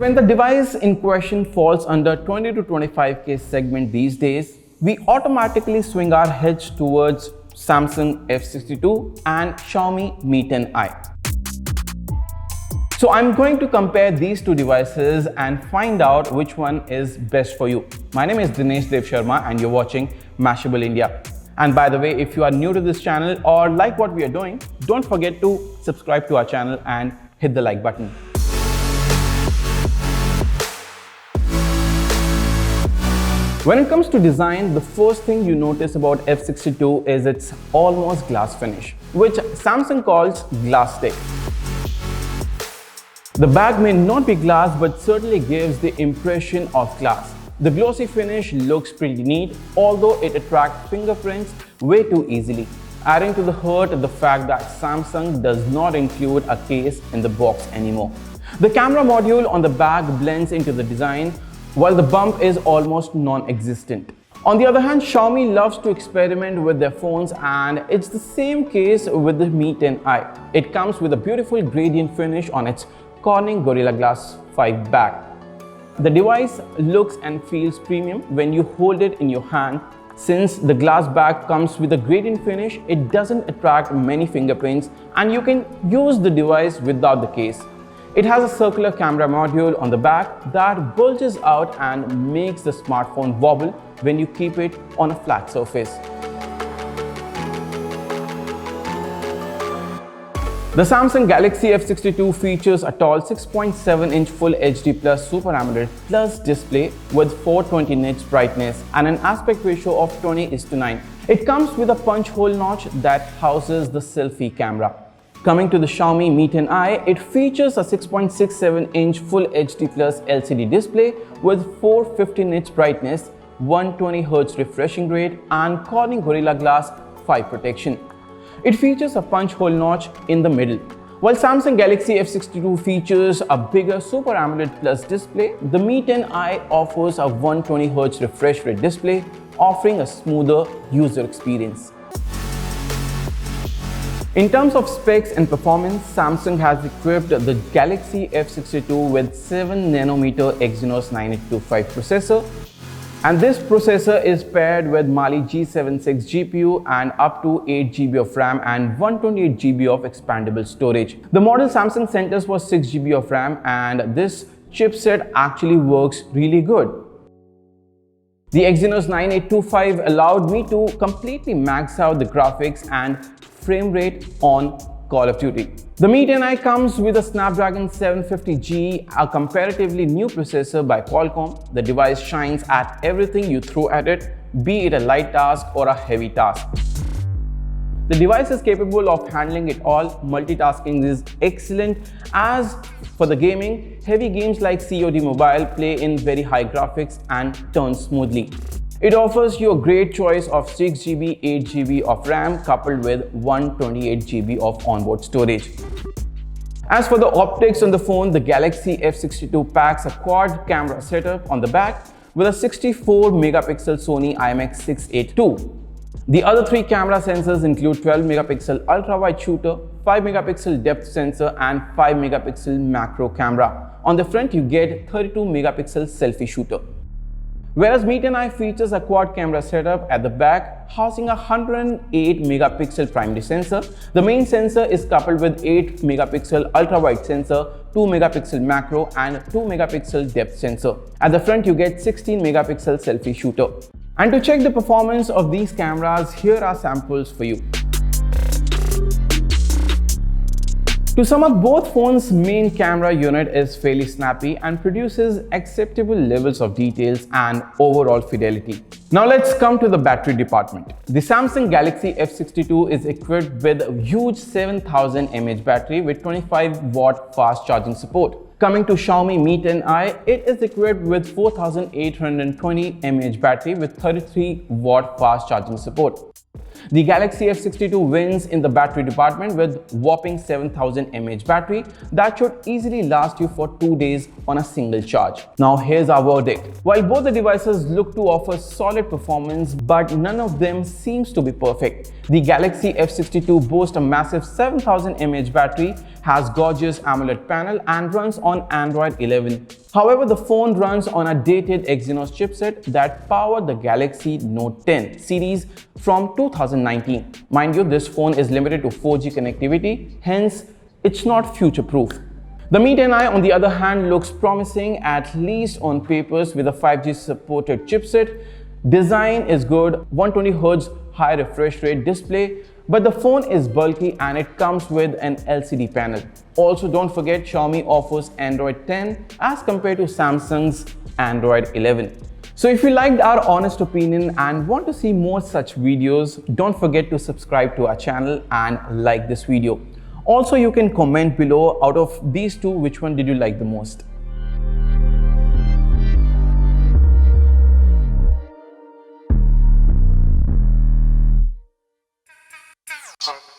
When the device in question falls under 20 to 25K segment these days, we automatically swing our heads towards Samsung F62 and Xiaomi Mi10i. So I'm going to compare these two devices and find out which one is best for you. My name is Dinesh Dev Sharma and you're watching Mashable India. And by the way, if you are new to this channel or like what we are doing, don't forget to subscribe to our channel and hit the like button. When it comes to design, the first thing you notice about F62 is its almost glass finish, which Samsung calls glass stick. The bag may not be glass but certainly gives the impression of glass. The glossy finish looks pretty neat, although it attracts fingerprints way too easily, adding to the hurt the fact that Samsung does not include a case in the box anymore. The camera module on the bag blends into the design, while the bump is almost non-existent. On the other hand, Xiaomi loves to experiment with their phones, and it's the same case with the Mi 10i. It comes with a beautiful gradient finish on its Corning Gorilla Glass 5 back. The device looks and feels premium when you hold it in your hand. Since the glass back comes with a gradient finish, it doesn't attract many fingerprints and you can use the device without the case. It has a circular camera module on the back that bulges out and makes the smartphone wobble when you keep it on a flat surface. The Samsung Galaxy F62 features a tall 6.7-inch Full HD Plus Super AMOLED Plus display with 420 nits brightness and an aspect ratio of 20:9. It comes with a punch hole notch that houses the selfie camera. Coming to the Xiaomi Mi 10i, it features a 6.67-inch Full HD Plus LCD display with 450 nits brightness, 120Hz refreshing rate and Corning Gorilla Glass 5 protection. It features a punch hole notch in the middle. While Samsung Galaxy F62 features a bigger Super AMOLED Plus display, the Mi 10i offers a 120Hz refresh rate display, offering a smoother user experience. In terms of specs and performance, Samsung has equipped the Galaxy F62 with 7nm Exynos 9825 processor, and this processor is paired with Mali G76 GPU and up to 8GB of RAM and 128GB of expandable storage. The model Samsung sent us was 6GB of RAM, and this chipset actually works really good. The Exynos 9825 allowed me to completely max out the graphics and frame rate on Call of Duty. The Mi 10i comes with a Snapdragon 750G, a comparatively new processor by Qualcomm. The device shines at everything you throw at it, be it a light task or a heavy task. The device is capable of handling it all. Multitasking is excellent. As for the gaming, heavy games like COD Mobile play in very high graphics and turn smoothly. It offers you a great choice of 6GB, 8GB of RAM coupled with 128GB of onboard storage. As for the optics on the phone, the Galaxy F62 packs a quad camera setup on the back with a 64-megapixel Sony IMX682. The other three camera sensors include 12-megapixel ultra-wide shooter, 5-megapixel depth sensor and 5-megapixel macro camera. On the front, you get 32-megapixel selfie shooter. Whereas Mi 10i features a quad camera setup at the back, housing a 108-megapixel primary sensor. The main sensor is coupled with 8-megapixel ultra-wide sensor, 2-megapixel macro and 2-megapixel depth sensor. At the front, you get 16-megapixel selfie shooter. And to check the performance of these cameras, here are samples for you. To sum up, both phones' main camera unit is fairly snappy and produces acceptable levels of details and overall fidelity. Now let's come to the battery department. The Samsung Galaxy F62 is equipped with a huge 7000 mAh battery with 25-watt fast charging support. Coming to Xiaomi Mi 10i, it is equipped with 4820 mAh battery with 33-watt fast charging support. The Galaxy F62 wins in the battery department with whopping 7000 mAh battery that should easily last you for 2 days on a single charge. Now here's our verdict. While both the devices look to offer solid performance, but none of them seems to be perfect. The Galaxy F62 boasts a massive 7000 mAh battery, has gorgeous AMOLED panel and runs on Android 11. However, the phone runs on a dated Exynos chipset that powered the Galaxy Note 10 series from 2019. Mind you, this phone is limited to 4G connectivity, hence it's not future-proof. The Mi 10i, on the other hand, looks promising, at least on papers, with a 5G supported chipset. Design is good, 120Hz high refresh rate display, but the phone is bulky and it comes with an LCD panel. Also, don't forget Xiaomi offers Android 10 as compared to Samsung's Android 11. So if you liked our honest opinion and want to see more such videos, don't forget to subscribe to our channel and like this video. Also, you can comment below, out of these two, which one did you like the most? Super